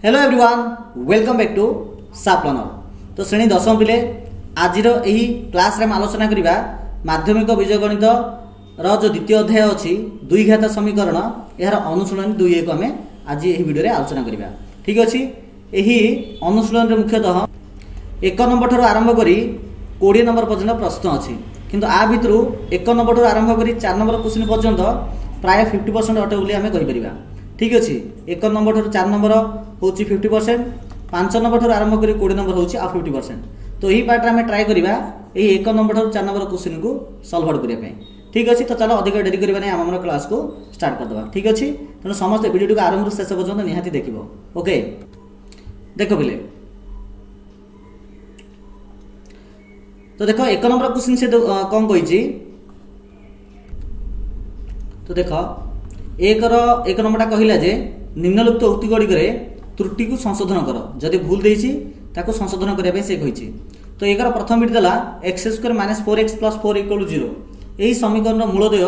Hello everyone, welcome back to sap learner. तो श्रेणी 10 पिले आज यही क्लास रे आलोचना करिबा माध्यमिक बीजगणित रो जो द्वितीय अध्याय अछि द्विघात समीकरण यार अनुशीलन 2 को हमें आज यही वीडियो रे आलोचना करिबा। ठीक अछि, यही अनुशीलन रे मुख्यतः 1 नंबर ठार आरंभ करी 20 नंबर पर्यंत प्रश्न अछि, किंतु आ भितरु 1 नंबर ठार आरंभ करी 4 नंबर क्वेश्चन पर्यंत प्राय 50% अटे बोली हमें कहि परिबा। ठीक अच्छे, 1 नंबर ठार 4 नंबर हूँ 50%, 5 नंबर ठार आरंभ करी 20 नंबर हूँ आ 50%। तो यही पार्ट में ट्राए करिबा यही 1 नंबर ठार 4 नंबर क्वेश्चन को सॉल्व आउट करिया पे। ठीक अच्छे, तो चलो अधिक डेरी करबा नै हम क्लास को स्टार्ट कर दबा। ठीक अच्छे, तेणु समस्त वीडियो को आरंभ शेष पर्यंत निहाती देखिबो। ओके, देखो बिले तो देखो 1 नंबर क्वेश्चन से कौन कहिछि, तो देखो एक नंबरटा कहला जे निम्नलिखित उक्ति गुड़िक त्रुटि को संशोधन कर, जदि भूल देछि ताको संशोधन करबा से कहिछि। तो एकर प्रथम बिट देला x² - 4x + 4 = 0। एही समीकरण मूलदेय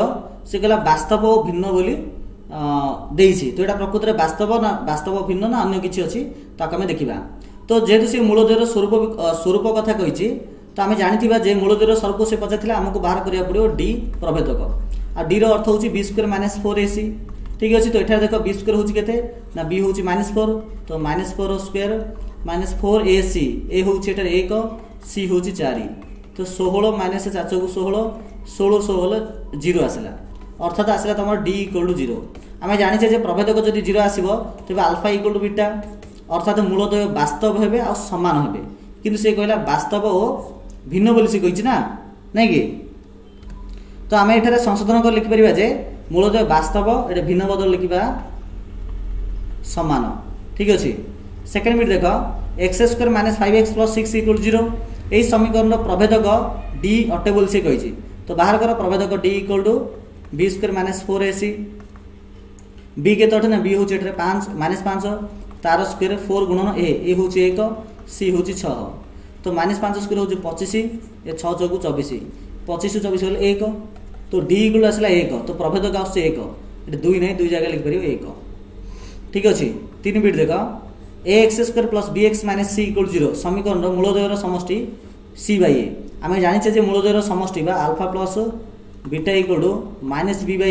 से कहला वास्तव और भिन्न बोली देछि। तो एटा प्रकृति रे वास्तव भिन्न ना अन्य किछि अछि ताको हमें देखिबा। तो जेहेतु से मूलदेयर स्वरूप कथा कहिछि, तो आमे जानिथिबा जे मूलदेयर स्वरूप से पचाथिला हमको बाहर करिया पड़ियो d प्रभेदक आ d रो अर्थ होची b² - 4ac। ठीक अछि, तो एठार देखो b² होची केते ना b होची -4, तो -4² - 4ac ए होची एठार 1, c होची 4, तो 16 - 4 को 16 16 0 आसला, अर्थात आसला तमर d = 0। आमे जानिछे जे प्रभेदक जदि 0 आसीबो तबे अल्फा = बीटा, अर्थात मूलद्वय वास्तव हेबे आ समान हेबे, किंतु से कहला वास्तव और भिन्न बोली से कहिछि ना नै कि। तो आम ये संशोधन कर लिखिपर जे मूलतः वास्तव ये भिन्न बदल लिखा समान। ठीक अच्छे, सेकेंड बिट देख x² - 5x + 6 = 0। यही समीकरण प्रभेदक d अटे बोली से कही। तो बाहर कर प्रभेदक d = b² - 4ac। b के अटे ना b हूँ 5 तार स्क्वायर 4 गुणन ए हूँ 1, c हूँ 6, तो -5 स्क्वायर हूँ 25, ए 6 × 4 = 24, 25 24 गले 1, तो d = आसला 1, तो प्रभेदक आसे 1, ये 2 नहीं 2 जगह लिख परियो 1। ठीक अच्छे, 3 बिट देख ax² + bx - c = 0। समीकरण मूलद्वयर समष्टि c/a। आम जानिचे जे मूलद्वयर समष्टि बा अल्फा प्लस बीटा = -b/a।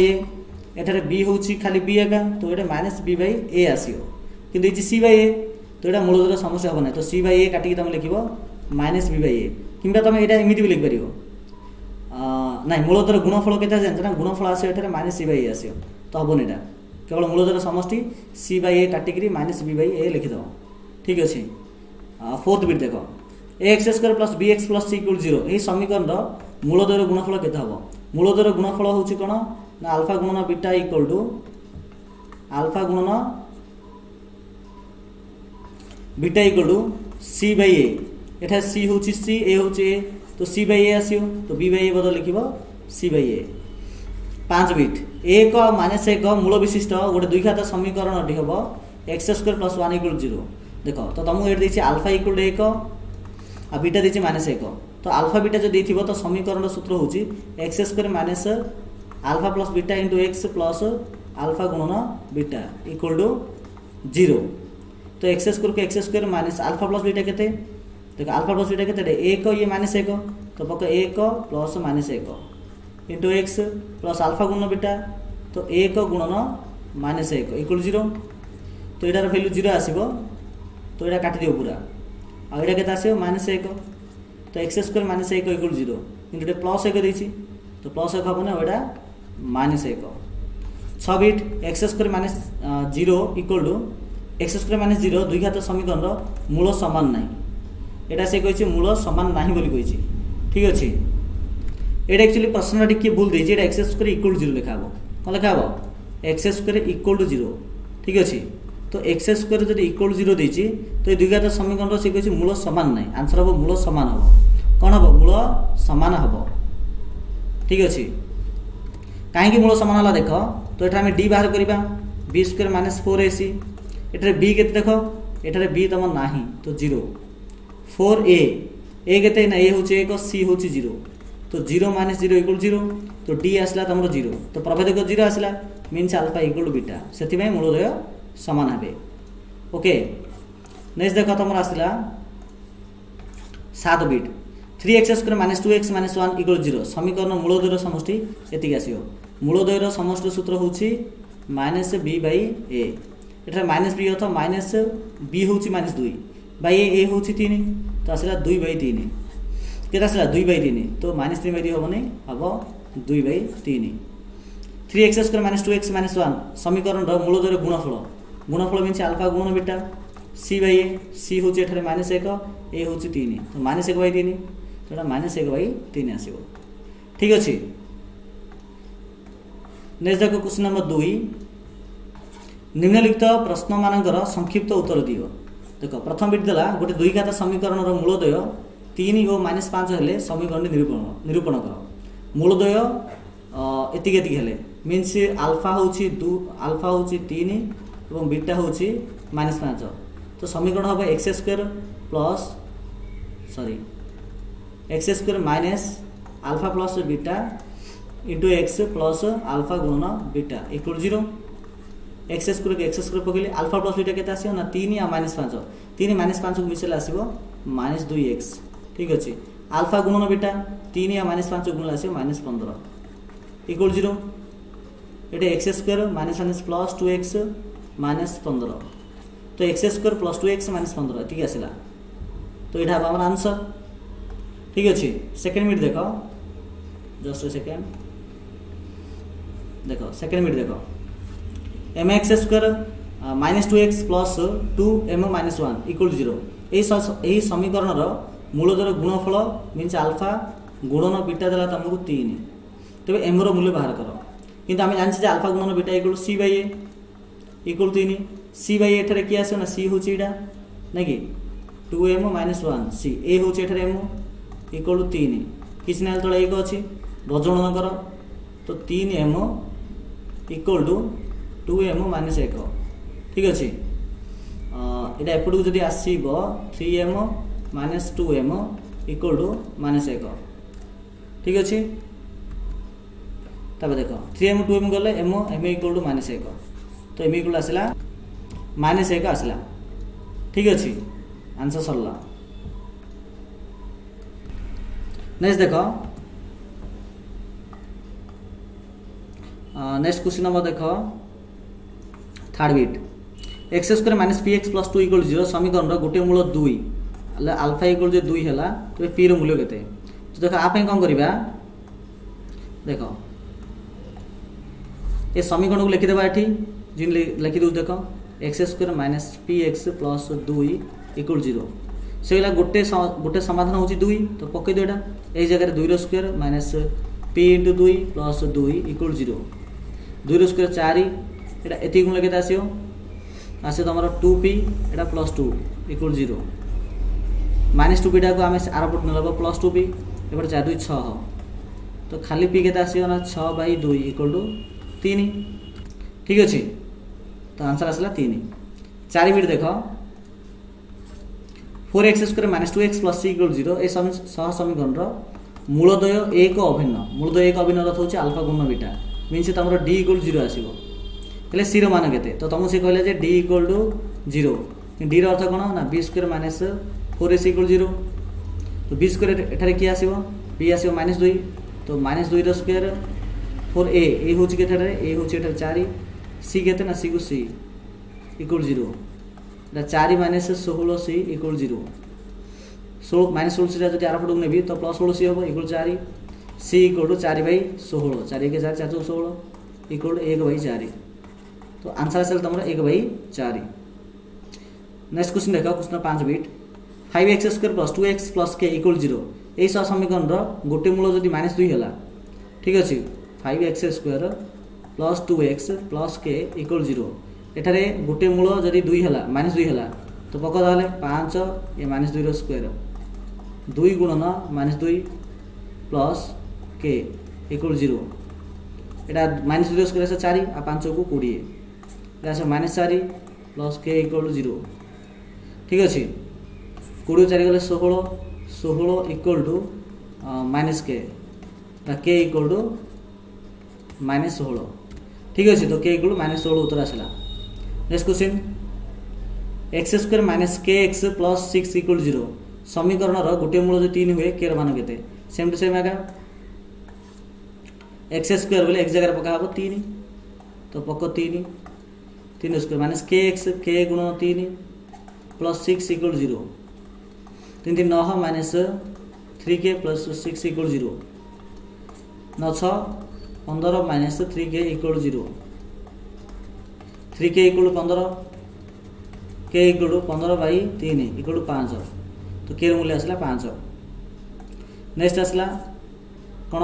एठारे b होची खाली b एका, तो ये -b/a आसीओ, किंतु ये c/a, तो ये मूलद्वयर समष्टि हम ना, तो c/a काटिकी तुम लिखिबो -b/a, किंबा तुम एटा एमिति भी लिख परियो ना मूलधर गुणफल के जानते गुणफल आसे -c/a आसो, तो हम एटा केवल मूलधर समष्टि c/a काटिकी -b/a लिखिद। ठीक अच्छे, फोर्थ बिट देख ax² + bx + c = 0। यही समीकरण मूलधर गुणफल के हम, मूलधर गुणफल हूँ कौन ना अल्फा गुणन बीटा अल्फा गुणन बीटा c/a। एटा c हूँ c, a हूँ a, तो c/a आसियो, तो b/a बदल लिखिबो c/a। 5 बिट 1 - 1 मूल विशिष्ट गोटे द्विघात समीकरण टी हम x² + 1 = 0। देखो तो तुमको ये देखिए अल्फा = 1 आ बीटा देखिए -1, तो अल्फा बीटा जो देथिबो तो समीकरण सूत्र होची x² - alpha + beta * x + alpha गुणन बीटा = 0। तो x² को x² - अल्फा + बीटा केते, देखो अल्फा + बीटा केते 1, ये -1, तो पक 1 + -1 * x + अल्फा गुणन बीटा, तो 1 गुणन -1 = 0। तो यार वैल्यू 0 आसीबो, तो ये काटि दियो पूरा, आ एटा केते आसीबो -1, तो x² - 1 = 0, किंतु ये +1 देछि, तो +1 हम ना एटा -1। 6 बिट x² - 0 = x² - 0 द्विघात समीकरण मूल समान नहीं, एटा से कहिछि मूल समान नाही बोली कहिछि। ठीक अच्छे, एटा एक्चुअली प्रश्न टिके भूल देछि, एटा x² = 0 लिखा हो, कोन लिखा हो x² = 0। ठीक अच्छे, तो x² जदि = 0 देछि, तो द्विघात समीकरण से कहिछि मूल समान नहीं, आंसर हो मूल समान हो, कोन हो मूल समान हो। ठीक अच्छे, काहे मूल समान होला देख, तो एटा हम d बाहर करिबा b² - 4ac। एटारे b केते देखो, एटारे b तम नाही, तो 0। 4a ए केते ना a होची 1, c होची 0, तो 0 - 0 = 0, तो d आसला तमरो 0, तो प्रभेदक 0 आसला मीन्स अल्फा = बीटा, सेति मूलद्वय समान हेबे। ओके, नेक्स्ट देख तुम आसला 7 bit 3x square minus 2x minus 1 equal 0 समीकरण मूलद्वयर समष्टि एतिक आसियो मूलद्वयर समष्टि सूत्र होची minus b by a Etah minus b अथ माइनस b होची माइनस 2 बाई a होची 3 तो आसला 2 बाई 3 केटा आसला 2 बाई 3 तो माइनस 3 बाई 2 होबनी हबो 2 by 3 3x square minus 2x minus 1 समीकरण रो मूलद्वयर गुणफल मीन्स अल्फा गुणन beta c by a c होची एठारे माइनस 1 a होची 3 तो माइनस 1 बाई 3 तो माइनस 1 बाई 3 आसीबो ठीक अछि। नेक्स्ट देखो क्वेश्चन नंबर 2 निम्नलिखित प्रश्न मानकर संक्षिप्त उत्तर दियो। देखो प्रथम बिट देला गोटे दुई घात समीकरण रो मूलद्वय 3 और माइनस 5 हेले समीकरण निरूपण कर मूलद्वय एतिक एतिक हेले मीन्स अल्फा होची 3 और बीटा होची माइनस 5 तो समीकरण हम x square minus alpha plus beta into x plus alpha गुणन बीटा इक्वल 0 एक्स स्क्वायर पकड़े अल्फा प्लस बीटा केते आसीयो ना 3 या माइनस 5 3 माइनस 5 को मिसेले आसीबो माइनस 2x ठीक अछि अल्फा गुणन बीटा 3 या माइनस 5 गुणले आसीबो माइनस 15 इक्वल 0 एटे x square minus minus plus 2x minus 15 तो x square plus 2x minus 15 ठीक आसला तो यहाँ हम आंसर ठीक अच्छे। सेकेंड मिनट देखो जस्ट सेकेंड देखो सेकेंड मिनट देखो m x square minus 2x plus 2m minus 1 equal 0 यही समीकरण मूलद्वयर गुणफल मीन्स अल्फा गुणन बीटा देला तुमको 3 तेज एम रो मूल्य बाहर कर किंतु आम जानी अल्फा गुणन beta equal c by a equal 3 c by एठारे किए आस ना c होची एटा ना कि 2m माइनस 1 c a होची एठारे m इक्वल 3 किसी ना तले 1 अच्छी बजगणन कर तो 3m equal to 2m minus 1 ठीक अच्छे यहाँ एपटू जदि आसब 3m minus 2m equal to minus 1 ठीक अच्छे तब देख 3m 2m गले m इक्वल टू माइनस 1 तो m इक्वल आसला माइनस 1 आसला ठीक अच्छे आंसर सरला। नेक्स्ट देखो नेक्स्ट क्वेश्चन नंबर देखो third bit x square minus P x plus 2 equal 0 समीकरण गोटे मूल 2 अल्फा इक्वल जो 2 है तो पी रो मूल्य केते तो देखो आप कौन करवा देखो ये समीकरण को लिखिदेवा ये जिन लिखिदे देखो x square minus P x plus 2 equal 0 से गोटे समाधान होची 2 तो पकई दो ये जगह 2 square minus P into 2 plus 2 equal 0 2 square 4 यहाँ एति गुण के आसो तुम 2p एटा प्लस 2 इक्वल 0 माइनस 2p को आम आरपट नलब प्लस 2p एपटे 4 2 6 तो खाली p के आसो ना 6 बाई 2 इक्वल टू 3 ठीक अच्छे तो आंसर आसला 3 4 मिनट देख 4x square minus 2x plus c equal 0 ए सह समीकरण मूलद्वय एक अभिन्न मूलद्वय एक अभिन्न अर्थ होची अल्फा गुणन बीटा मीन्स तुम d इक्वल 0 आसीबो हेले c रो मान केते तो तुमको से कहले जे d इक्वल टू 0 d रो अर्थ कोन ना b square minus 4ac equal 0 तो b स्क्वायर एठारे की आसीबो b आसीबो माइनस 2 तो माइनस 2 रो स्क्वायर 4a ए होची केठारे a होची एठारे 4 c केते ना c को c equal 0 4 minus 16c equal 0 16 minus 16 जब आरपट को नेबी तो प्लस 16c हम equal 4 c equal to 4 by 16 4 के 4 4 16 इक्वल 1 बाई 4 तो आंसर आसल तुम 1 बाई 4। नेक्स्ट क्वेश्चन देखो question 5 bit 5x square plus 2x plus k equal 0 यही सह समीकरण गोटे मूल जदि माइनस 2 है ठीक अच्छे 5x square plus 2x plus k equal 0 एठारे गोटे मूल जदि 2 है माइनस 2 है तो पक ताले 5 ये माइनस 2 स्क्वायर 2 गुणन माइनस 2 प्लस के इक्वल 0 यहाँ माइनस 2 स्क्वायर आस 4 आ 5 को 20 आस माइनस 4 प्लस के इक्वल 0 ठीक अच्छे 20 4 गले 16 इक्वल टू माइनस के इक्वल टू माइनस 16 ठीक अच्छे तो के इक्वल माइनस 16 उत्तर आसला। Next question x square minus के एक्स प्लस 6 इक्वल 0 समीकरण गोटे मूल जो 3 हुए के मान के सेम टू सेम आगे एक्स स्क्वायर बोले एक जगह पका हम 3 तो पक 3 स्क्वायर माइनस के एक्स के गुण 3 plus 6 equal 0 3 3 9 minus 3k plus 6 equal 0 9 6 15 minus 3k equal 0 3k equal 15 k equal 15 by 3 equal 5 तो के मूल्य आसला 5 नेक्स्ट आसला कौन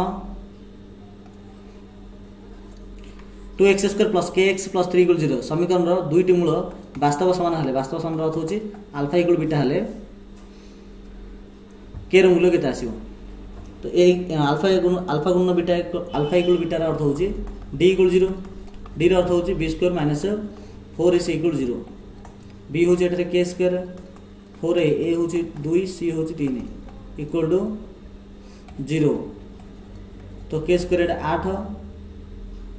2x स्क्वायर प्लस के एक्स प्लस 3 इक्वल 0 समीकरण दुईटी मूल वास्तव समान हेले वास्तव समान अर्थ होची अल्फा इक्वल बीटा हेले के मूल्य केते आसीबो तो ए अल्फा गुण बीटा अल्फा इक्वल बीटा अर्थ होची d इक्वल 0 d र अर्थ होची b square minus 4ac equal 0 b होची एठरे k स्क्वायर 4a a होची 2 c होची 3 इक्वल टू 0 तो k स्क्वायर 8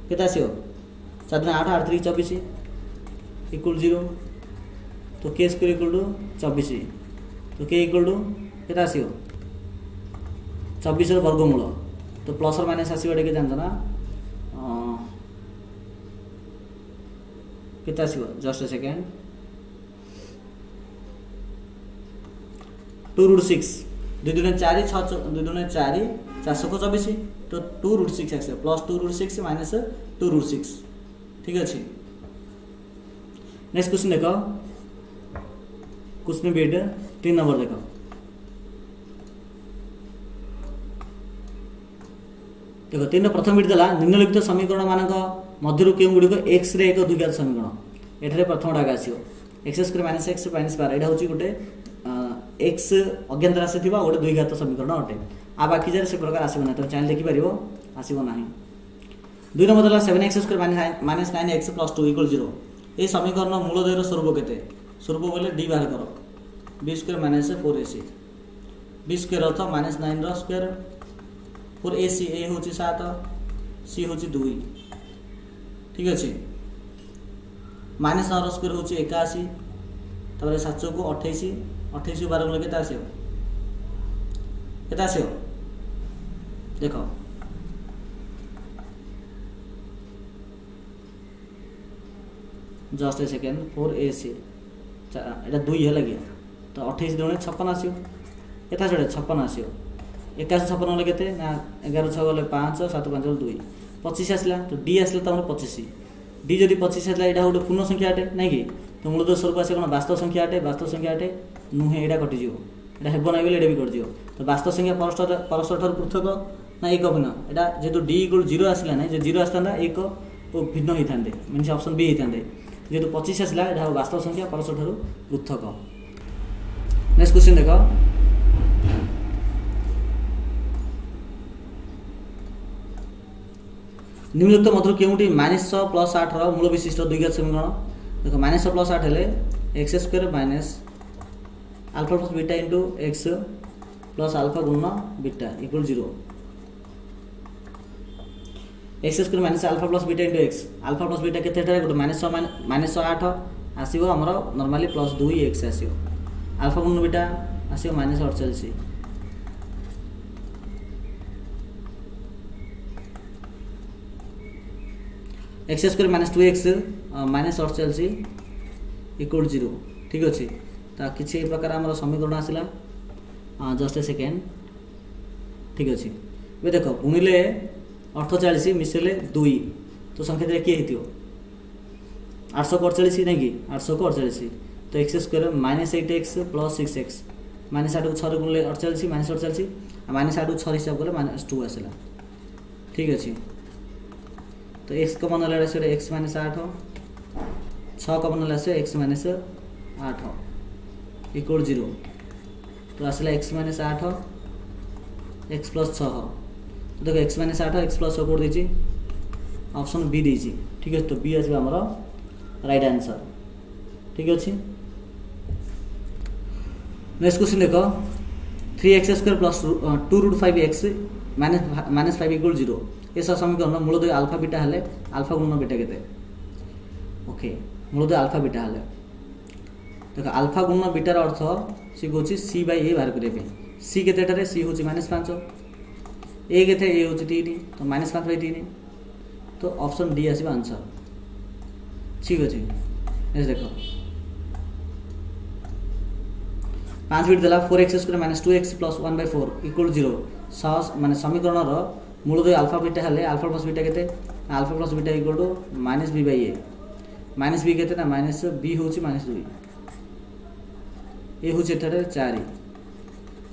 केते आसीबो 7 8 8 3 24 इक्वल 0 तो k स्क्वायर इक्वल टू 24 तो k इक्वल टू केते आसीबो 24 वर्गमूल तो प्लस और माइनस आसीबो के जानत ना केते आसीबो जस्ट अ सेकंड 2 रूट 6 2 दूने 4 6 2 दूने 4 424 तो 2 रूट 6 आसीबो प्लस 2 रूट 6 माइनस 2 रूट 6 ठीक अछि नेक्स्ट क्वेश्चन देखो क्वेश्चन बीट 3 नंबर देखो देखो 3 प्रथम बीट देला निम्नलिखित समीकरण मानक मध्यरु केउ गुडी को x रे एक द्विघात समीकरण एठरे प्रथम डागा आसीओ x square minus x minus 12 एटा होची गुटे x अज्ञात राशि थिबा गोटे द्विघात समीकरण अटे आ बाकी जे से प्रकार आसीबो ना तो चैनल देखि परिबो आसीबो नाही 2 नंबर देला 7x square minus 9x plus 2 equal 0 ए समीकरण मूलद्वयर स्वरूप केते स्वरूप बोले d बाहर करो b square minus 4ac b square अर्थ माइनस 9 रो स्क्वायर 4ac a होची 7 c होची 2 ठीक अछि माइनस 9 रो स्क्वायर होची 81 तबरे 7 को 28 28 12 गुणे केते आसीओ देखो जस्ट ए सेकेंड 4ac एटा 2 है लगे तो 28 दुणे 56 आसीओ एता छडे 56 आसीओ 81 56 वाले केते ना 11 6 वाले 5 7 5 वाले 2 25 आसला तो d आसला त 25 d जदी 25 आसला एटा गोटे पूर्ण संख्या आटे नै कि तो मूलतः स्वरूप आसे कोन वास्तव संख्या आटे नुहे एटा कटि जिवो एटा हेबो नै बेले एटा भी कटि जिवो तो वास्तव संख्या परस्पर पृथक ना एक भिन्न एटा जेतु d इक्वल 0 आसला नै जे 0 आस्तांदा एक ओ भिन्न हि थांदे मींस ऑप्शन बी हि थांदे जेतु 25 आसला एटा वास्तव संख्या परस्पर पृथक नेक्स्ट क्वेश्चन देखो निम्नलिखित मध्य केउटी -6 + 8 रो मूल विशिष्ट द्विघात समीकरण देखो -6 + 8 हेले x square minus alpha plus beta into x plus alpha गुणन beta equal 0 x square minus alpha plus beta into x alpha plus beta केते ठारे गोटे -6 8 आसीबो हमरो नॉर्मली प्लस 2x आसीबो अल्फा गुणन बीटा आसीबो -48 x square minus 2x minus 48 equal 0 ठीक अछि ता किछि ए प्रकार हमर समीकरण आसिला जस्ट ए सेकेंड ठीक अछि बे देखो गुणिले 48 मिसले 2 तो संख्या दे के हेतियो 848 नै कि 848 तो x square minus 8x plus 6x minus 8 को 6 गुणले 48 माइनस 48 माइनस 8 को 6 हिसाब करले माइनस 2 आसिला ठीक अछि तो x कॉमन ले से x माइनस 8 6 कॉमन ले से x माइनस 8 इक्वल 0 तो आसला x माइनस 8 x प्लस 6 तो देखो x माइनस 8 x प्लस 6 कोड देछि ऑप्शन बी देछि ठीक है तो बी आसबा हमरो राइट आंसर ठीक अछि नेक्स्ट क्वेश्चन देखो 3x square plus 2 root 5x minus 5 equal 0 ऐसा समीकरण मूलतः अल्फा बीटा हेले अल्फा गुणन बीटा केते ओके मूलतः अल्फा बीटा हेले देख आल्फा गुण बीटार अर्थ सी कौन सी बाय ए बाहर करने सी के सी हूँ -5 ए के ए हूँ 3 तो -5/3 तो ऑप्शन डी आसो आंसर। ठीक अच्छे देख 5 बिट देला 4x² - 2x + 1/4 = 0 माने समीकरण मूलद आल्फा बीटा हेले आल्फा प्लस बीटा केते alpha plus beta = -b/a minus b केते ना माइनस बी हूँ -2 ए हूँ 4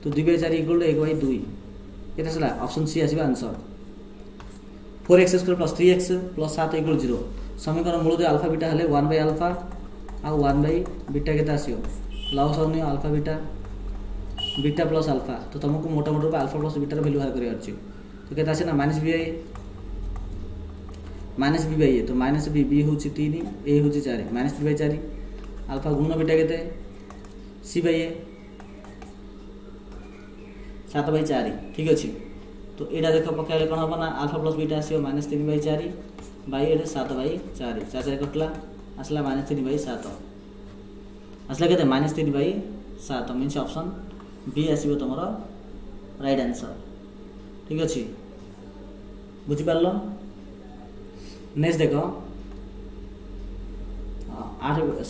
तो 2/4 = 1/2 केते सला option C आसीबा answer. 4x² + 3x + 7 = 0 समीकरण मूलद आल्फा बीटा हेले 1/α आ 1/बीटा केते आसीओ लॉस होनी alpha beta beta plus alpha तो तुमको मोटा मोटा अल्फा प्लस बीटार वैल्यू बाहर कर तो केते आसे ना -b/a तो -b हूँ 3 ए हूँ 4 -b/4 अल्फा गुण बीटा केते c/a 7/4 ठीक अच्छे। तो यहाँ देख पकाइले कौन हम ना अल्फा प्लस बीटा आसो -3/4 बाई 7/4 4 कटला आसला -3/7 आसला के -3/7 मीन्स ऑप्शन बी आसो तुम राइट आंसर। ठीक अच्छे बुझीपार नेक्स्ट देख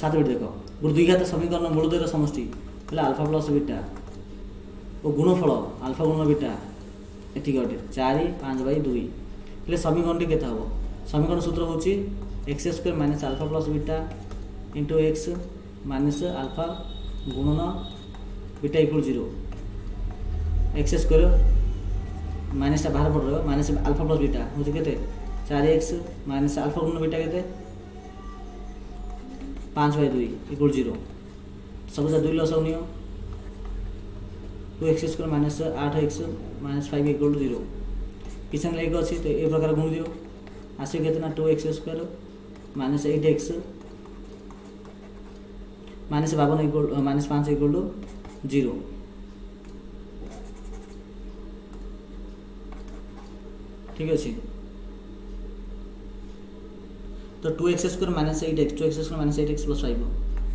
7 बिट देख गोटे द्विघात समीकरण मूलद्वयर समष्टि आल्फा प्लस बीटा और गुणफल आल्फा गुण बीटा एति गोटे 4 5/2 समीकरण टी केते हम समीकरण सूत्र हूँ x² - alpha plus beta into x minus alpha गुणन बीटा = 0 x² माइनस बाहर पड़ रहा माइनस आल्फा प्लस बीटा हूँ के 4x माइनस आल्फा गुणन बीटा के 5/2 = 0 सब 2 लस नहीं 2x² - 8x - 5 = 0 किसान लेके अच्छी तो ये प्रकार गुण दियो आसो के 2x² - 8x -52 -5 = 0 ठीक अच्छे। तो 2x² - 8x 2x² - 8x + 5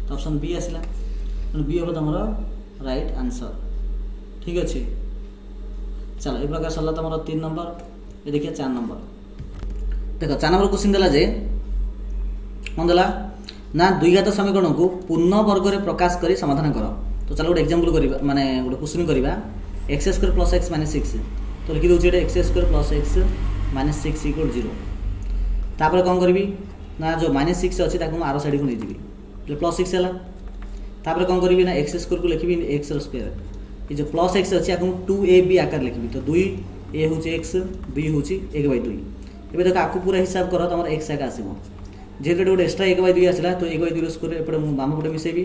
तो ऑप्शन बी आसला बी हम तुम राइट आंसर। ठीक अच्छे चलो ये प्रकार सरला तुम 3 नंबर ये देखिए 4 नंबर देख 4 नंबर क्वेश्चन देला जे कौन देला ना द्विघात समीकरण को पूर्ण वर्ग में प्रकाश कर समाधान कर। तो चलो गोटे एग्जांपल करबा माने गोटे क्वेश्चन करबा x² + x - 6 तो लिखि दउछि एटा x² + x - 6 = 0 तापर कौन करी ना जो -6 अच्छी ताको आर साइड को नहीं जी +6 है तापर कौन करी ना x² को लिखी x² ये जो +x अच्छी आपको 2ab आकार लिखी तो 2a हूँ x 2 हूँ 1/2 ये देख आपको पूरा हिसाब कर तुम x आगे आसो जेहेतु गोटे एक्सट्रा 1/2 आसला तो 1/2 स्क्वायर एपटे बाम पटे मिसेबी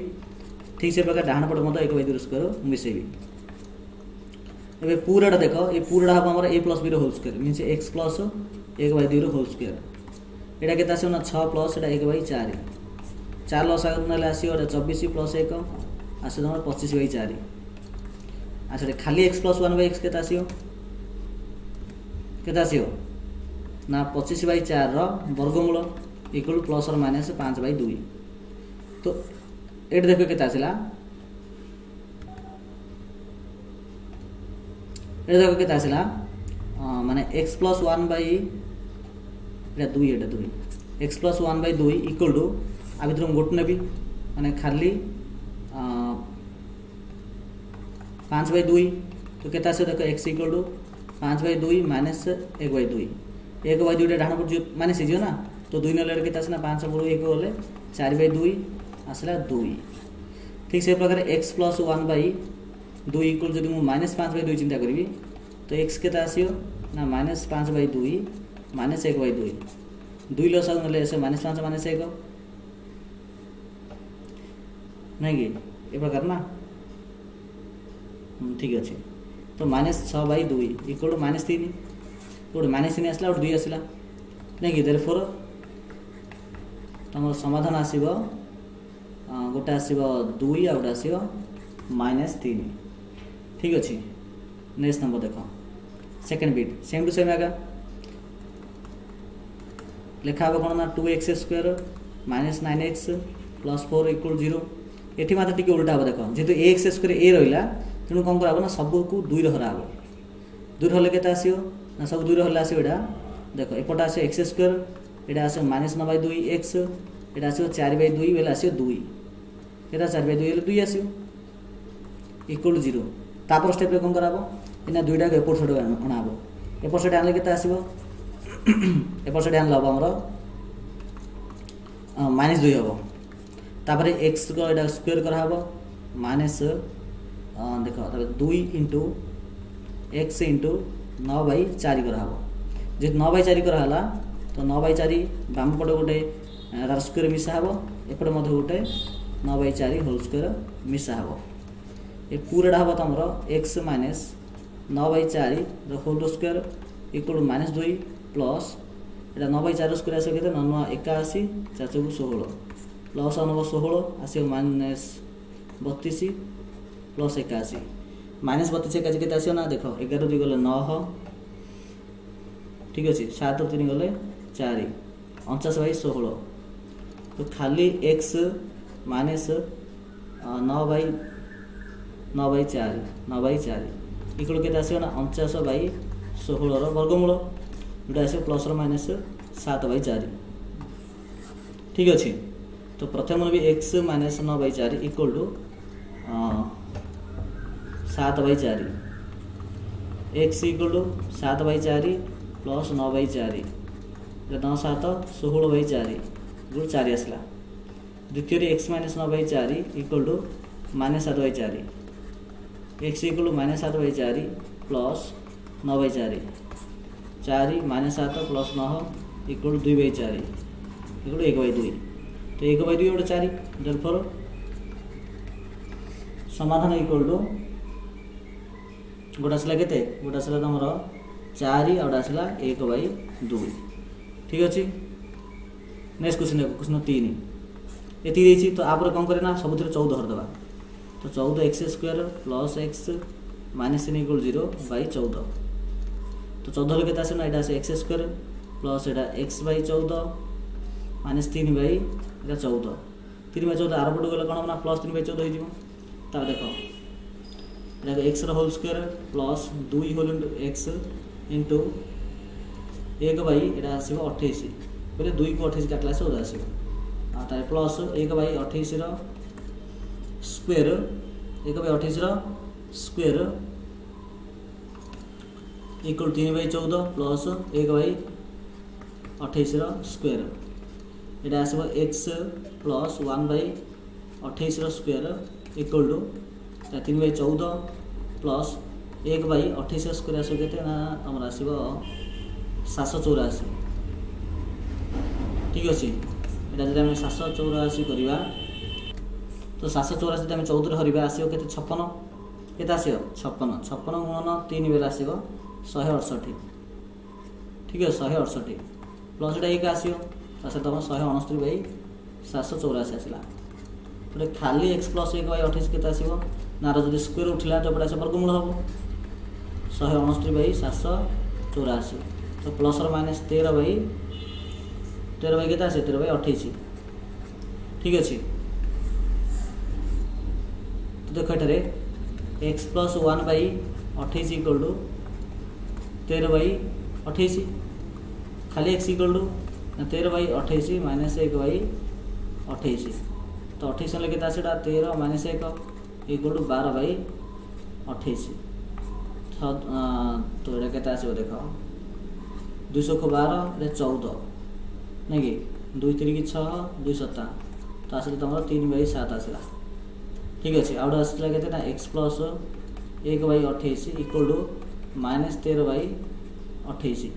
ठीक से प्रकार डाण पटे मतलब 1/2 स्क्वायर मिसेबी ए पूराटा देख ये पूराटा हम a + b whole square means x + 1/2 whole square यहाँ के आसो ना 6 + 1/4 4 लस ना आसो 24 + 1 आस तुम 25/4 अच्छा खाली x + 1/x के आसो ना 25/4 वर्गमूल इक्वल +± 5/2 तो ये देख के आसला ये देख के आसला माने x + 1/2 x + 1/2 इक्वल टू आ भर गोटे नेबी माने खाली 5/2 तो के देख x = 5/2 - 1/2 1/2 डाण पट माने सीजी ना तो 2 नले के 5 × 1 गले 4/2 आसला 2 ठीक से प्रकार x + 1/2 इक्वल जब मुझे -5/2 चिंता करी तो x के आसो ना -5/2 - 1/2 2 लस ना से -5 - 1 नहीं कि ये प्रकार ना ठीक अच्छे तो -6/2 इक्वल टू -3 गोटे -3 आसला गोटे 2 आसला नहीं कि देयरफॉर तुम समाधान आसो गोटे आसो 2 आ गोटे आसो -3 ठीक अच्छे। नेक्स्ट नंबर देख second bit same to same आगा लिखा हम कौन ना 2x² - 9x + 4 = 0 एठी मात्र टिके उल्टा हम देख जेहेतु ए एक्स स्क्वायर ए रहा तेणु कौन कराब ना सबको 2 हरा हम 2 हल्ले के आसो ना सब 2 हल्ले आसो यहाँ देख एपट आस एक्स स्क्वायर यहाँ आस -9/2 एक्स यहाँ आस 4/2 बोले आस 2 यहाँ 4/2 2 आस इक्वल 0 तापर स्टेप कौन कराब इना दुईटा एपट साइड अणाब एपट साइड आनले के आसो एपट साइड आनल हम आमर -2 हम तापर एक्स को यहाँ स्क्वायर कराब माइनस देख 2 इंटू एक्स इंटू 9/4 कराब जेहतु 9/4 कराला तो 9/4 बाम पटे गोटे तार स्क्वायर मिसा हम एपटे गोटे 9/4 होल स्क्वायर मिसा हम ये पूराटा हम तुम x minus 9/4 whole square equal -2 plus यहाँ 9/4 स्क्वायर आस के 81 4 × 16 प्लस 16 आस -32 प्लस 81 -32 81 के आस ना देख 11 2 गले 9 ठीक अच्छे 7 3 गले 4 49/16 तो खाली एक्स माइनस 9/4 इक्वल के आस ना 49/16 वर्गमूल जोटा आस प्लस माइनस 7/4 ठीक अच्छे तो प्रथम भी x minus 9/4 equal to 7/4 x equal to 7/4 plus 9/4 9 7 16/4 equal 4 आसला द्वितीय x minus 9/4 equal to -7/4 x equal to -7/4 plus 9/4 4 -7 plus 9 equal 2/4 equal 1/2 तो 1/2 गोटे 4 देयरफॉर समाधान इक्वल टू गोटे आसला के गोटे आसला तुम 4 आउट आसला 1/2 ठीक अच्छे नेक्स्ट क्वेश्चन देखो क्वेश्चन 3 ये तो आप कौन करना सब 14 हरदे तो 14 x square plus x minus 3 equal 0/14 तो 14 के आस ना यहाँ एक्स स्क्वायर प्लस यहाँ x/14 माइनस 3/14 3/14 आर पटू गले कौन ना प्लस 3/14 हो देख x whole square plus 2 whole x into 1/यहाँ आस 28 बोले 2 को 28 काटला से आस plus 1/28 square 1/28 square equal 3/14 plus 1/28 square यहाँ आस x plus 1/28 square equal to 3/14 plus 1/28 square आस तुम आस 784 ठीक अच्छे यहाँ जब आम 784 करवा तो 784 जब 14 हरवा आसो के 56 के आस 56 गुणन 3 बेले आस 168 ठीक है 168 प्लस यहाँ 1 आसो तुम 169/784 आसला गोटे खाली एक्स प्लस 1/28 के आसो नार जो स्क्वायर उठला तो एपटे आस वर्गमूल हम 169/784 तो प्लस माइनस 13/13 के आस 13/28 ठीक अच्छे तो देख ये एक्स प्लस 1/28 इक्वल टू 13/28 खाली एक्स इक्वल टू 13/28 माइनस 1/28 तो 28 लेके आस 13 माइनस 1 इक्वल टू 12/28 तो ये के आस देख 212 14 नहीं कि 2 3 की 6 2 7 तो आस तुम 3/7 आसला ठीक अच्छे आउट आसला के x plus 1/28 equal to minus 13/28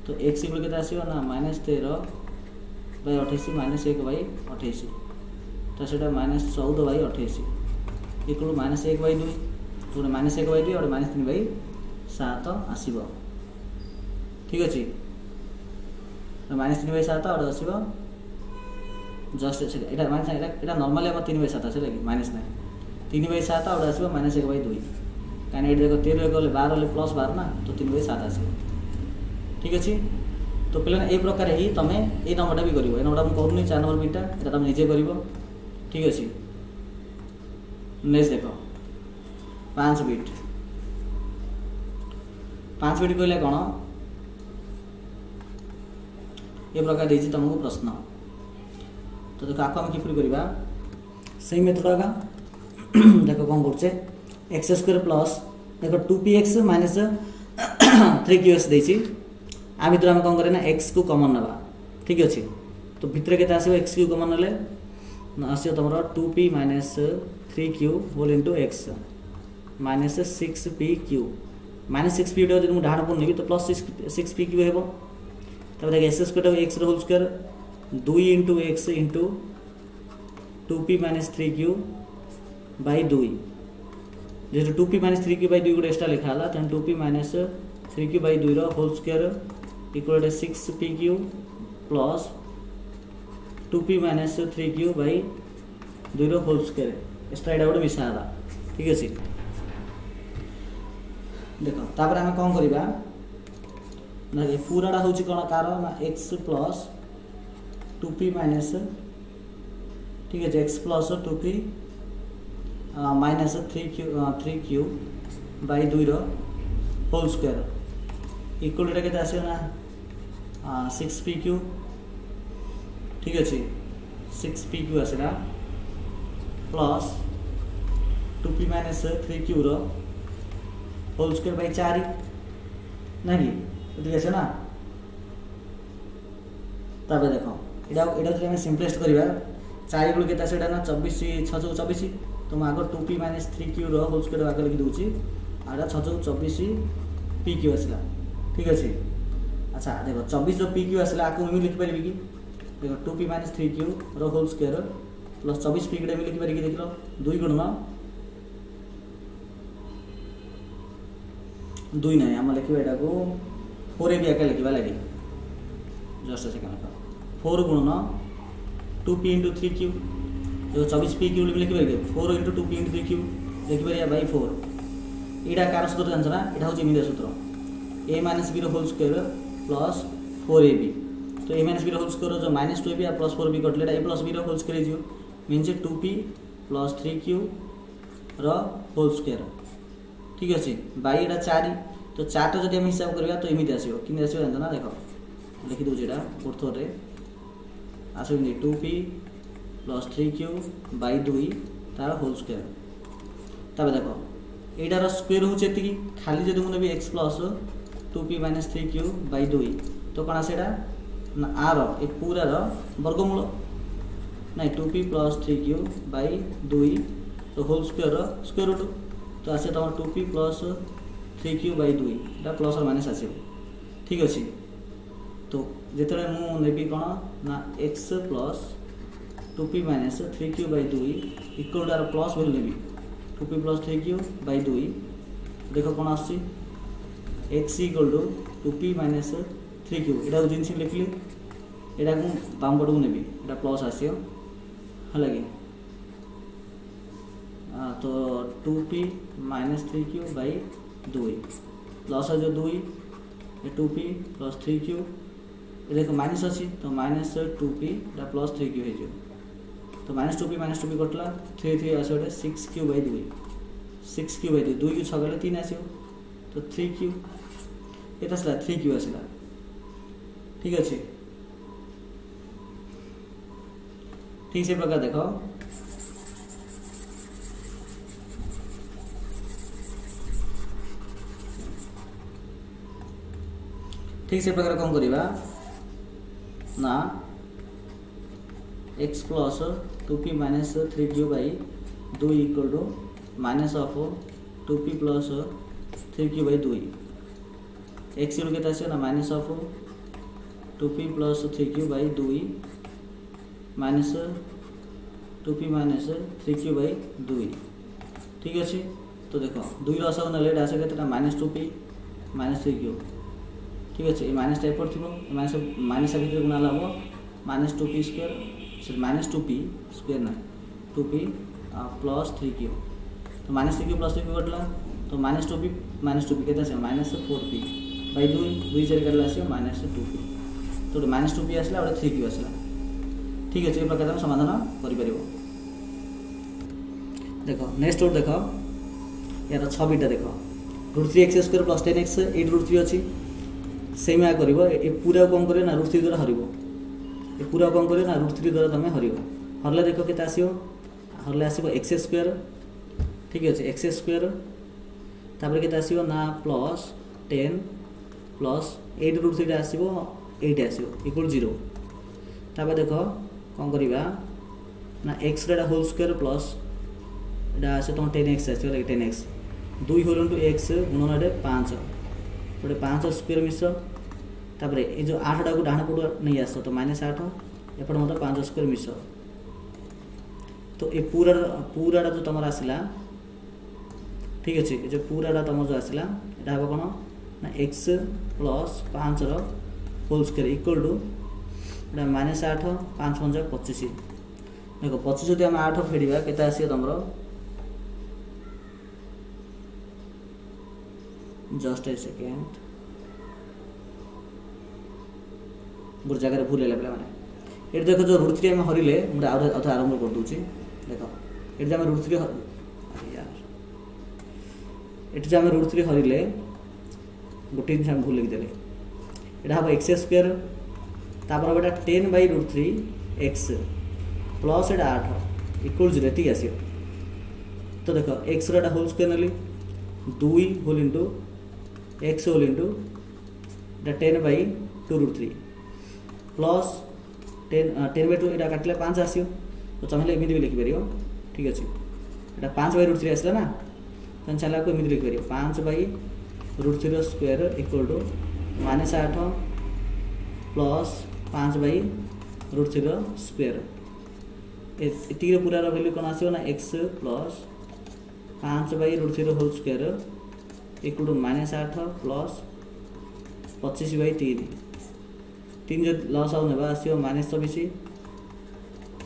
तो एक्स इक्वल के आसो ना -13/28 माइनस 1/28 तो सीटा -14/28 इक्वल -1/2 तो -1/2 और -3/7 आसो ठीक अच्छे -3/7 और आसो जस्ट यहाँ माइनस नर्माली आम 3/7 आस लगे माइनस ना 3/7 और आसो -1/2 कहीं देख 13 गले 12 प्लस 12 ना तो 3/7 आस ठीक अच्छे तो पे ये प्रकार ही तुम ये नंबरटा भी कर नंबरटा मुझे कहूनी 4 नंबर बिटा ये तुम निजे कर ठीक अच्छे नेक्स्ट देख 5 बिट 5 बिट कहले कौन ये प्रकार देछि तुमको प्रश्न। तो देखो आपको हम किपरि करबा सेही मेथड आगा देखो कौन करछे एक्स स्क्वायर प्लस देखो 2px माइनस 3qx देछि आ भितर हम कौन करे ना x को कॉमन नबा ठीक अछि। तो भितर केते आसीबो x को कॉमन नले आसीबो तमरो 2p minus 3q whole into x minus 6pq minus 6p जब मु ढाण पर नेबी तो प्लस 6pq हेबो। तब देख एक्स स्क्वायर x रो whole square 2 into x into 2p minus 3q by 2 जेहेतु 2p माइनस 3q बाई 2 गोटे एक्स्ट्रा लिखा हला तेन 2p माइनस 3q बाई 2 रो whole square equal to 6pq plus 2p minus 3q by 2 रो whole square extra एटा गोटे मिसा हला ठीक अछि। देखो तापर हम कोन करबा ना ये पूराडा होची कोन कार ना x प्लस 2p माइनस ठीक है x plus 2p minus 3q by 2 रो होल स्क्वायर इक्वल टू केते आसे ना 6pq ठीक अछि 6pq आसेला प्लस 2p माइनस 3q रो होल स्क्वायर बाई 4 नहीं ठीक है ना। तब देखो एटा जो हम सिंपलेस्ट करबा 4 गुण केता सेटा ना 24 6 24 तो मैं आगे 2p माइनस 3q रो होल स्क्वायर आगे लिखि दोची आडा 6 24 pq आसला ठीक अछि। अच्छा देखो 24 जो pq आसला आको हम लिखि परबी कि देखो 2p माइनस 3q रो होल स्क्वायर प्लस 24 pq रे लिखि परबी कि देखलो 2 गुण ना 2 नहीं हम लिखिबा एटा को 4 भी आके लिखिबा लागि जस्ट सेकंड 4 गुण ना 2p into 3q जो 24pq लिखि परबे 4 into 2p into 3q लिखि परिया बाय 4 एटा कार सूत्र जानछ ना एटा होची मिलिया सूत्र a minus b रो होल स्क्वायर प्लस 4ab तो a minus b रो होल स्क्वायर जो माइनस 2ab और प्लस 4b कटले एटा a plus b रो होल स्क्वायर जियो मींस 2p plus 3q रो होल स्क्वायर ठीक अछि बाय एटा 4 तो 4 टा जदि हम हिसाब करबा तो एमिति आसीबो किने आसीबो जानछ ना देखो लिखि दउ जेटा फोर्थ रे आसीबो 2p plus 3q बाई 2 तार होल स्क्वायर तब देखो एटार स्क्वायर होचे एतिकी खाली जदि मु नेबी x plus 2p minus 3q by 2 तो कोन आसेडा ना आर ए पूरा रो वर्गमूल ना 2p प्लस 3q बाई 2 तो whole square rho square root तो आसे तमर 2p plus 3q by 2 Etah plus और माइनस आसीबो ठीक अछि। तो जेतले मु नेबी कोन ना x plus 2p minus 3q by 2 equal to plus value लेबी 2p प्लस 3q बाई 2 देखो कोन आसी x equal to 2p minus 3q एटा जिंस लिखली एटा को बाम पटू नेबी एटा प्लस आसियो हला कि तो 2p minus 3q by 2 plus जो 2 ये 2p प्लस 3q देखो माइनस अच्छी तो माइनस 2p एटा प्लस 3q है जो तो माइनस 2p कटला 3 3 आसे 6q by 2 6q by 2 2 q 6 गले 3 आसियो तो 3q एटा सला 3q आसिला ठीक अछि। ठीक से प्रकार देखो ठीक से प्रकार कौन करिबा ना x plus 2p minus 3q by 2 equal to minus of 2p plus 3q by 2 x रो केता आसे ना minus of 2p plus 3q by 2 minus 2p minus 3q by 2 ठीक अछि। तो देखो 2 रो आसे ना लेट आसे केता माइनस 2p माइनस 3q ठीक अच्छे माइनस टाइप पर थी माइनस भर गुणा लाभ minus 2p square minus 2p square ना 2p प्लस 3q तो माइनस 3q प्लस 3q कटला तो माइनस 2p के माइनस 4p बाई 2 2 4 कटला आस माइनस 2p तो माइनस 2p आसला और 3q आसला ठीक अच्छे ये प्रकार समाधान कर। देख नेक्स्ट रोड देख यार 6 बिटा देख √3x² + 10x 8√3 अच्छी सेम आ कर पूरा कौन कर √3 द्वारा हर ये पूरा कौन कर √3 द्वारा तुम हर हरले देख के आसो हरले आसो x²। ठीक अच्छे x² तापर के आसो ना +10 + 8√3 आसो 8 आसो इक्वल 0। तापर देख कौन करवा ना x whole square plus iota आसे तुम 10x आसो 10x 2 होल इंटू x गुणन ये 5 गोटे 5 स्क्वायर मिस तापर ये जो 8 को डाण पट नहीं आस तो -8 एपटे मतलब 5 स्क्वायर मिस तो ये पूरा जो तुम आसला। ठीक अच्छे ये जो पूरा तुम जो आसला यहाँ हम कौन ना x + 5 whole square equal to -8 5 5 25 देख 25 जो आम 8 फेड़ा के तुम जस्ट ए सेकेंड गोटे जगह भूल है पे ये देख जो √3 आम हरिले मुझे आरंभ कर दूसरी देख ये आम √3 यार ये जो आम √3 हरिले गोटे जिन भूल लिखिदे यहाँ हम x² तापर बेटा 10/√3x प्लस एटा 8 इक्वल 0 ये आस तो देख x होल स्क्वायर नली 2 whole into x whole into 10/2√3 plus 10/2 यहाँ काटिले 5 आसो तो चाहिए एमती भी लिखिपर। ठीक अच्छे यहाँ 5/√3 आसला ना तो चल आपको एमती लिखिपर 5/√3 square equal to -8 plus 5/√3 square ये पूरा वैल्यू कौन आसो ना x plus 5/√3 whole square equal to -8 plus 25/3 3 जो लस आउ ना आसो -24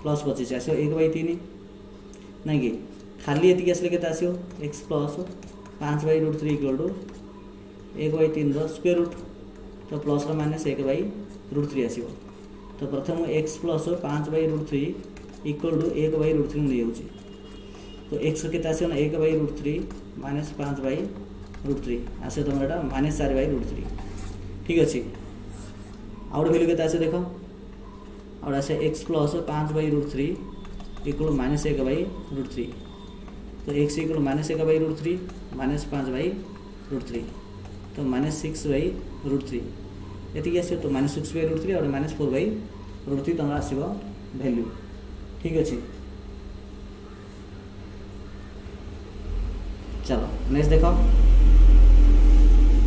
प्लस 25 आसो 1/3 नहीं कि खाली ये आसले के आसो x plus 5/√3 equal to 1/3 square root तो प्लस -1/√3 आसो तो प्रथम x प्लस 5/√3 इक्वल टू 1/√3 नहीं जाऊँगी तो x के आसो ना 1/√3 -5/√3 आसो तुम यहाँ -4/√3। ठीक अच्छे आउट वैल्यू के आसे देख आउट आसे x प्लस 5/√3 इक्वल -1/√3 तो x इक्वल -1/√3 -5/√3 तो -6/√3 ये आस तो -6/√3 और -4/√3 तुम आस वैल्यू। ठीक अच्छे चलो नेक्स्ट देख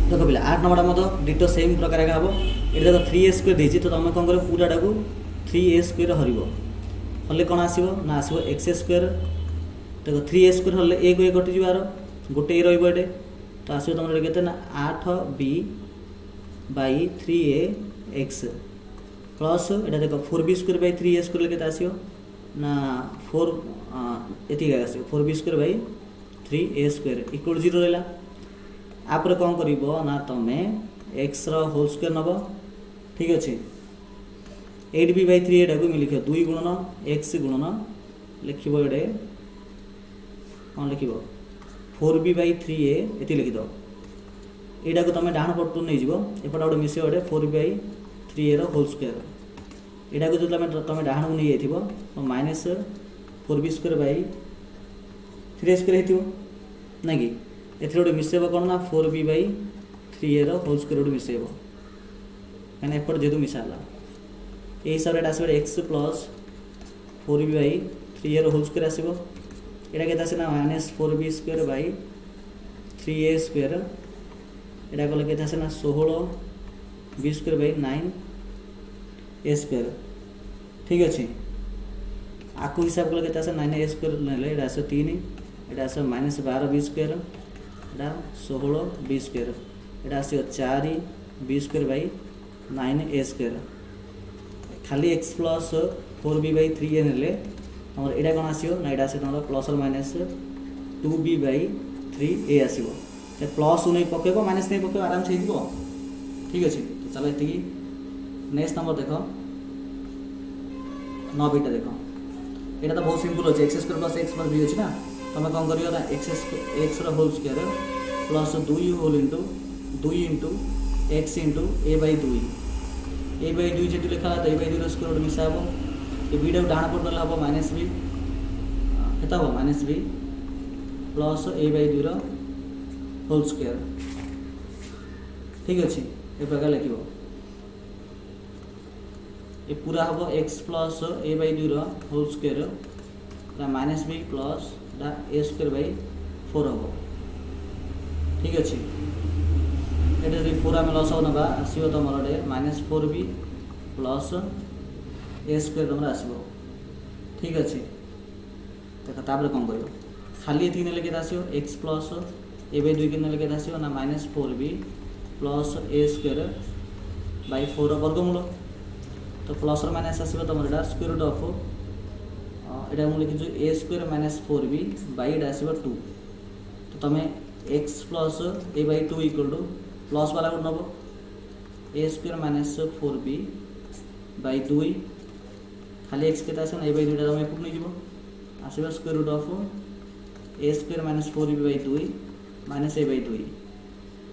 देख पिला 8 नंबर मत डिटो सेम प्रकार का हम ये देख 3a² देती तो तुम कौन कर पूराटा को 3a² हर हल्ले कौन आसो ना आसो x² देख 3a² हल्ले 1 कटिज यार गोटे रे तो आसो तुम के ना 8b/3ax प्लस ये देख 4b² 3a² के आसो ना 4 ये आसो 4b²/3a² इक्वल 0 रहा आपरे कौन कर ना तुम x होल स्क्वायर नब। ठीक अच्छे 8b/3 एटा को लिख 2 गुणन x गुणन लिख ये कौन लिख 4b/3a ये लिखिद यहाँ को तुम डाण पट नहीं जीव एपटे गोटे मिस गोटे 4b/3a होल स्क्वायर यहाँ को जो तुम डाण को नहीं जाइए तो -4b²/3a² ना कि गोटे मिसेब कौन ना 4b/3a होल स्क्वायर गोटे मिसेब कहीं एपट जेहतु मिसाला ये हिसाब से आसो x plus 4b/3a whole square आसो यहाँ के आसे ना -4b²/3a² यहाँ कले के आसे ना 16b²/9a²। ठीक अच्छे आपको हिसाब कले के आसे 9a² ना आस 3 यहाँ आस -12b² यहाँ 16b² यहाँ आस 4b²/9a² खाली x प्लस 4b/3a ने तुम यहाँ कौन आसो ना यहाँ आस तुम प्लस और माइनस 2b/3a आसो प्लस नहीं पकेब माइनस नहीं पकेब आराम से हो। ठीक अच्छे तो चलो ये नेक्स्ट नंबर देख 9 बिटा देख यहाँ तो बहुत सिंपल अच्छे x² + x + b अच्छी ना तुम कौन कर x whole square plus 2 whole into 2 into x into a by 2 जेहतु लिखा तो ए बाई 2 स्क्वायर रूट मिसा हम ये बी डाक डाण पट हम माइनस बी केत हम minus b plus a by 2 whole square ठीक अच्छे ए प्रकार लिख ये पूरा हम x plus a by 2 whole square minus b plus a square by 4 हम ठीक अच्छे ये 4 आम लस ना आसो तुम -4b प्लस ए स्क्वायर तुम आसो ठीक अच्छे देख तापर कौन कर खाली ये ना के आसो एक्स प्लस ए बाई 2 के ना आसो ना -4b plus a square by 4 वर्गमूल तो प्लस माइनस आसो तुम स्क्वायर रूट ऑफ यहाँ मुझे लिखी ए स्क्वायर -4b बाई ये आसो 2 तो तुम x plus a by 2 equal to plus वाला गोटे नब ए स्क्वायर -4b बाई 2 खाली एक्स के आस ए बाई 2 तुम एपट नहीं आसो square root of a square -4b by 2 minus a by 2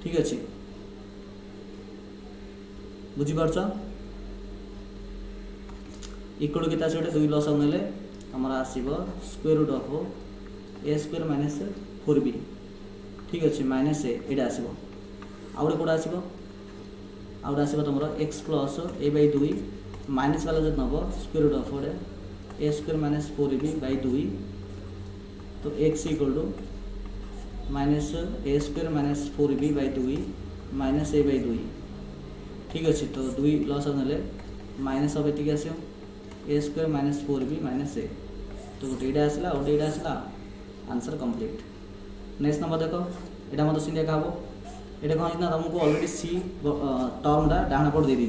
ठीक अच्छे बुझीपार इक्वल के 2 लस ने तुम आसो square root of a square -4b ठीक अच्छे माइनस एटा आसो आउटे कौटा आसो आउटे आसो तुम x plus a by 2 minus वाला जो नब square root of a square -4b by 2 तो x equal to minus a square -4b by 2 minus a by 2 ठीक अच्छे तो 2 लस ने माइनस अब ये आसो ए स्क्वायर -4b माइनस ए तो गोटे यहाँ आसला गोटे यहाँ आसला आंसर कंप्लीट नेक्स्ट नंबर देख यहाँ मतलब सी देखा ये कौन ना तुमको ऑलरेडी सी टर्मटा डाण पट दे दी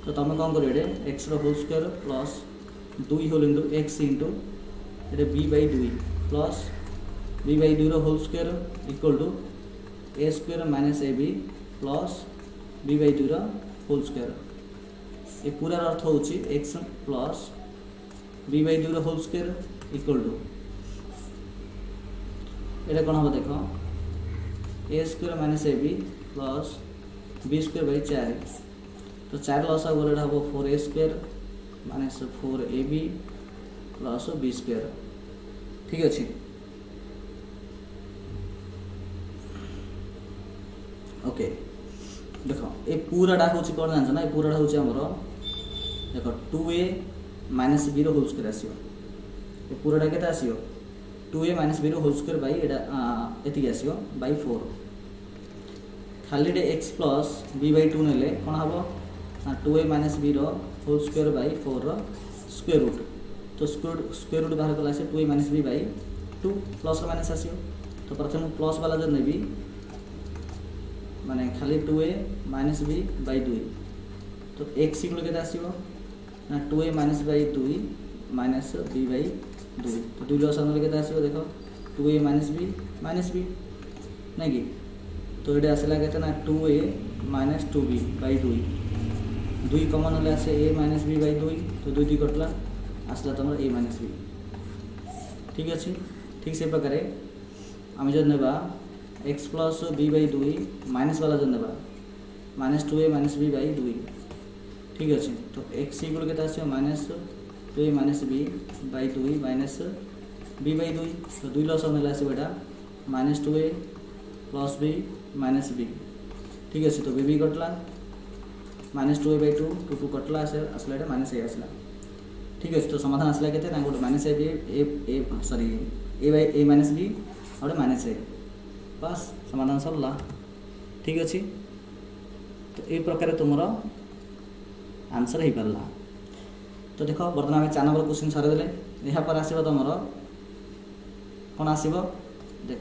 तो तुम कौन कर x whole square plus 2 whole into x into ये b by 2 plus b by 2 whole square equal to a square -ab plus b by 2 whole square ये पूरा अर्थ हो x plus b by 2 whole square equal to ये कौन हम देख a square -ab plus b square by 4 तो 4 लस गले हम 4a square -4ab plus b square ठीक अच्छे ओके देख ये पूराटा हूँ कौन जान ना ये पूराटा हूँ आमर देख 2a -b होल स्क्वायर आसो ये पूराटा के आसो 2a -b whole square by ये आसो बाई 4 खाली एक्स प्लस बी बाई 2 ने कौन हम 2a -b whole square by 4 square root तो स्क्वायर रूट बाहर कला 2a -b by 2 plus minus आसो तो प्रथम प्लस वाला जो नेबी माने खाली 2a -b बाई 2 तो एक्स इक्वल के आसो ना 2a - by 2 minus b by 2 तो 2 लस के आसो देख 2a -b नहीं कि तो ये आसला के ना 2a - 2b बाई 2 2 कमन होले आसे a - b बाई 2 तो 2 2 कटला आसला तुम a - b ठीक अच्छे ठीक से प्रकार आम जो नेबा x plus b by 2 minus वाला जो नेबा -2a - b बाई 2 ठीक अच्छे तो एक्स इक्वल के आसो -2a - b by 2 minus b by 2 तो 2 लस ने आसो यहाँ -2a plus b minus b ठीक अच्छे तो b कटला -2a बाई 2 2 कटला आसला यहाँ माइनस a आसला ठीक अच्छे तो समाधान आसला के गोटे minus A sorry A by a - b और माइनस ए बस समाधान सरला ठीक अच्छे तो ये प्रकार तुम आंसर हो पारा तो देख बर्तमान आम 4 नंबर क्वेश्चन सरीदे यापर आस तुम कौन आसो देख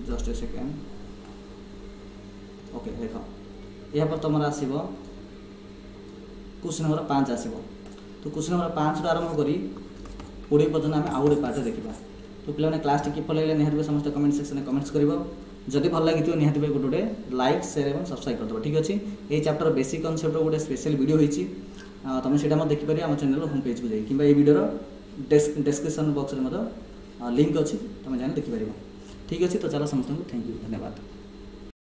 जस्ट ए सेकेंड ओके देख यापर तुम आसो क्वेश्चन नंबर 5 आसो तो क्वेश्चन नंबर 5 रू आरंभ करी 20 पर्यटन आम आउ गोटे पार्ट देखा तो पे क्लास टी किपर लगे निहत समस्त कमेंट सेक्शन में कमेंट्स कर जदि भल लगी निहत गोटे गोटे लाइक शेयर और सब्सक्राइब करदेव ठीक अच्छे ये चैप्टर बेसिक कनसेप्ट गोटे स्पेशल वीडियो होती तुम से देखिपार आम चैनल होम पेज को जाए कि वीडियो डेस्क्रिप्शन बॉक्स में लिंक अच्छी तुम जान देखिपर। ठीक अच्छे तो चलो समस्त थैंक यू धन्यवाद।